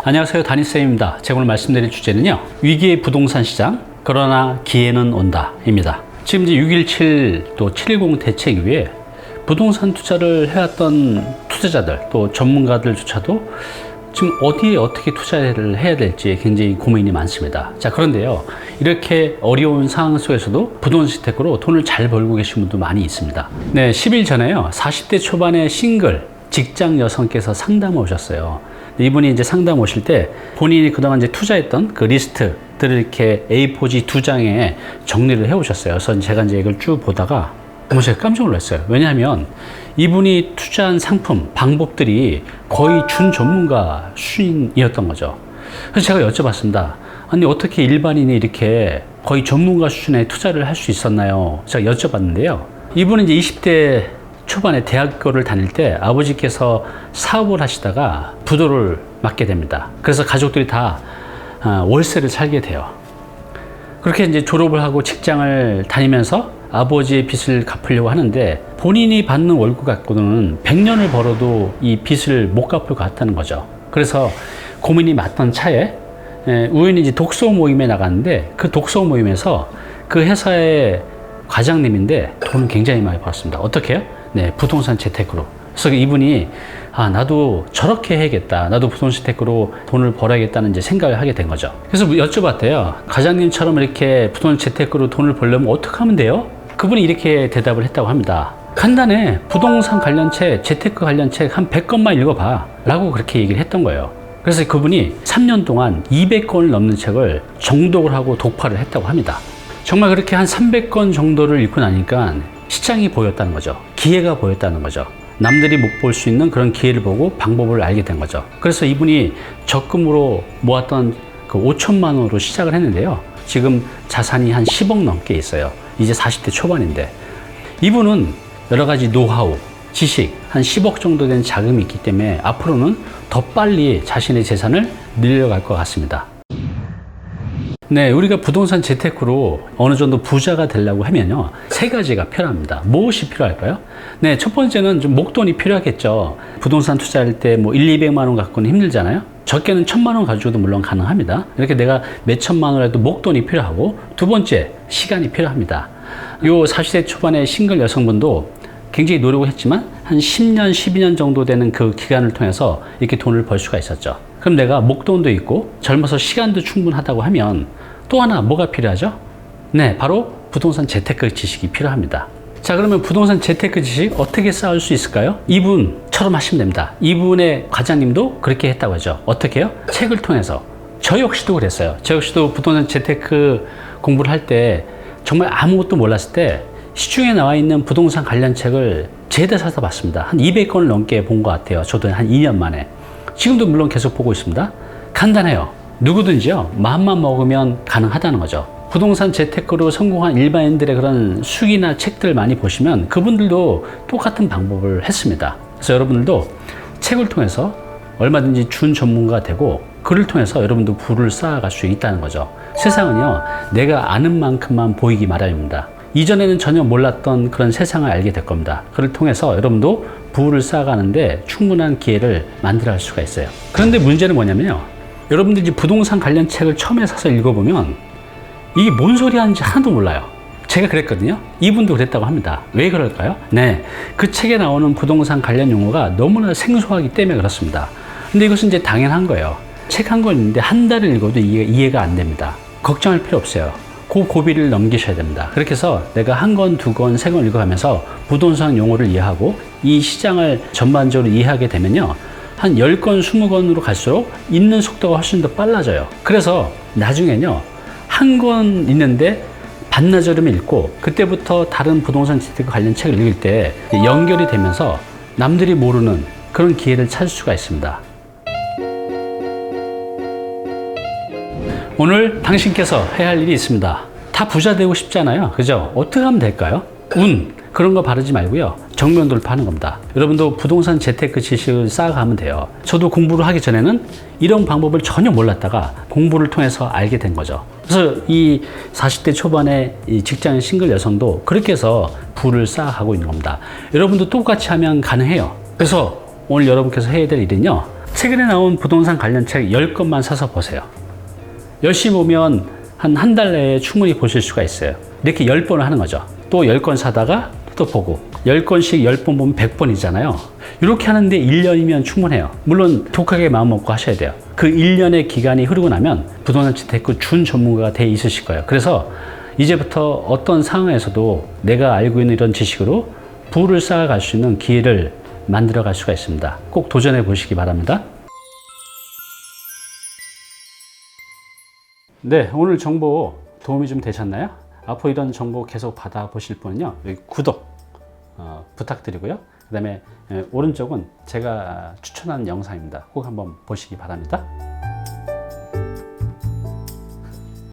안녕하세요, 다니쌤입니다. 제가 오늘 말씀드릴 주제는요, 위기의 부동산 시장, 그러나 기회는 온다 입니다. 지금 이제 6.17 또 7.10 대책 이후에 부동산 투자를 해왔던 투자자들 또 전문가들조차도 지금 어디에 어떻게 투자를 해야 될지 굉장히 고민이 많습니다. 자, 그런데요, 이렇게 어려운 상황 속에서도 부동산 재테크로 돈을 잘 벌고 계신 분도 많이 있습니다. 네, 10일 전에요, 40대 초반의 싱글 직장 여성께서 상담 오셨어요. 이분이 이제 상담 오실 때 본인이 그동안 이제 투자했던 그 리스트들을 이렇게 A4지 2장에 정리를 해 오셨어요. 그래서 제가 이제 이걸 쭉 보다가 제가 깜짝 놀랐어요. 왜냐하면 이분이 투자한 상품, 방법들이 거의 준전문가 수준이었던 거죠. 그래서 제가 여쭤봤습니다. 아니, 어떻게 일반인이 이렇게 거의 전문가 수준의 투자를 할 수 있었나요? 제가 여쭤봤는데요. 이분은 이제 20대 초반에 대학교를 다닐 때 아버지께서 사업을 하시다가 부도를 맞게 됩니다. 그래서 가족들이 다 월세를 살게 돼요. 그렇게 이제 졸업을 하고 직장을 다니면서 아버지의 빚을 갚으려고 하는데 본인이 받는 월급 갖고는 100년을 벌어도 이 빚을 못 갚을 것 같다는 거죠. 그래서 고민이 맞던 차에 우연히 이제 독서 모임에 나갔는데 그 독서 모임에서 그 회사의 과장님인데 돈을 굉장히 많이 벌었습니다. 어떻게 해요? 네, 부동산 재테크로. 그래서 이분이 나도 저렇게 해야겠다. 나도 부동산 재테크로 돈을 벌어야겠다는 이제 생각을 하게 된 거죠. 그래서 여쭤봤대요. 과장님처럼 이렇게 부동산 재테크로 돈을 벌려면 어떻게 하면 돼요? 그분이 이렇게 대답을 했다고 합니다. 간단해. 부동산 관련 책, 재테크 관련 책 한 100권만 읽어봐. 라고 그렇게 얘기를 했던 거예요. 그래서 그분이 3년 동안 200권을 넘는 책을 정독을 하고 독파를 했다고 합니다. 정말 그렇게 한 300권 정도를 읽고 나니까 시장이 보였다는 거죠. 기회가 보였다는 거죠. 남들이 못 볼 수 있는 그런 기회를 보고 방법을 알게 된 거죠. 그래서 이분이 적금으로 모았던 그 5천만 원으로 시작을 했는데요. 지금 자산이 한 10억 넘게 있어요. 이제 40대 초반인데. 이분은 여러 가지 노하우, 지식, 한 10억 정도 된 자금이 있기 때문에 앞으로는 더 빨리 자신의 재산을 늘려갈 것 같습니다. 네, 우리가 부동산 재테크로 어느 정도 부자가 되려고 하면요, 세 가지가 필요합니다. 무엇이 필요할까요? 네, 첫 번째는 좀 목돈이 필요하겠죠. 부동산 투자할 때 뭐 200만 원 갖고는 힘들잖아요. 적게는 1,000만 원 가지고도 물론 가능합니다. 이렇게 내가 몇 천만 원이라도 목돈이 필요하고, 두 번째, 시간이 필요합니다. 요 40대 초반의 싱글 여성분도 굉장히 노력을 했지만 한 10년, 12년 정도 되는 그 기간을 통해서 이렇게 돈을 벌 수가 있었죠. 그럼 내가 목돈도 있고 젊어서 시간도 충분하다고 하면 또 하나 뭐가 필요하죠? 네, 바로 부동산 재테크 지식이 필요합니다. 자, 그러면 부동산 재테크 지식 어떻게 쌓을 수 있을까요? 이분처럼 하시면 됩니다. 이분의 과장님도 그렇게 했다고 하죠. 어떻게 해요? 책을 통해서. 저 역시도 그랬어요. 저 역시도 부동산 재테크 공부를 할 때 정말 아무것도 몰랐을 때 시중에 나와 있는 부동산 관련 책을 죄다 사서 봤습니다. 한 200권을 넘게 본 것 같아요. 저도 한 2년 만에. 지금도 물론 계속 보고 있습니다. 간단해요. 누구든지요, 마음만 먹으면 가능하다는 거죠. 부동산 재테크로 성공한 일반인들의 그런 수기나 책들을 많이 보시면 그분들도 똑같은 방법을 했습니다. 그래서 여러분들도 책을 통해서 얼마든지 준 전문가가 되고 그를 통해서 여러분도 부를 쌓아갈 수 있다는 거죠. 세상은요, 내가 아는 만큼만 보이기 마련입니다. 이전에는 전혀 몰랐던 그런 세상을 알게 될 겁니다. 그를 통해서 여러분도 부를 쌓아가는데 충분한 기회를 만들어갈 수가 있어요. 그런데 문제는 뭐냐면요, 여러분들이 부동산 관련 책을 처음에 사서 읽어보면 이게 뭔 소리 하는지 하나도 몰라요. 제가 그랬거든요. 이분도 그랬다고 합니다. 왜 그럴까요? 네, 그 책에 나오는 부동산 관련 용어가 너무나 생소하기 때문에 그렇습니다. 근데 이것은 이제 당연한 거예요. 책 한 권 있는데 한 달을 읽어도 이해가 안 됩니다. 걱정할 필요 없어요. 그 고비를 넘기셔야 됩니다. 그렇게 해서 내가 한 권, 두 권, 세 권 읽어가면서 부동산 용어를 이해하고 이 시장을 전반적으로 이해하게 되면요, 한 10권, 20권으로 갈수록 읽는 속도가 훨씬 더 빨라져요. 그래서 나중에는요, 한 권 읽는데 반나절이면 읽고 그때부터 다른 부동산 재테크 관련 책을 읽을 때 연결이 되면서 남들이 모르는 그런 기회를 찾을 수가 있습니다. 오늘 당신께서 해야 할 일이 있습니다. 다 부자 되고 싶잖아요. 그죠? 어떻게 하면 될까요? 운, 그런 거 바르지 말고요, 정면 돌파하는 겁니다. 여러분도 부동산 재테크 지식을 쌓아가면 돼요. 저도 공부를 하기 전에는 이런 방법을 전혀 몰랐다가 공부를 통해서 알게 된 거죠. 그래서 이 40대 초반의 이 직장인 싱글 여성도 그렇게 해서 부를 쌓아가고 있는 겁니다. 여러분도 똑같이 하면 가능해요. 그래서 오늘 여러분께서 해야 될 일은요, 최근에 나온 부동산 관련 책 10권만 사서 보세요. 열심히 보면 한 달 내에 충분히 보실 수가 있어요. 이렇게 10번을 하는 거죠. 또 10권 사다가 또 보고 10권씩 10번 보면 100번이잖아요. 이렇게 하는데 1년이면 충분해요. 물론 독하게 마음 먹고 하셔야 돼요. 그 1년의 기간이 흐르고 나면 부동산 재테크 준 전문가가 돼 있으실 거예요. 그래서 이제부터 어떤 상황에서도 내가 알고 있는 이런 지식으로 부를 쌓아갈 수 있는 기회를 만들어 갈 수가 있습니다. 꼭 도전해 보시기 바랍니다. 네, 오늘 정보 도움이 좀 되셨나요? 앞으로 이런 정보 계속 받아보실 분은요, 여기 구독 부탁드리고요. 그 다음에 오른쪽은 제가 추천한 영상입니다. 꼭 한번 보시기 바랍니다.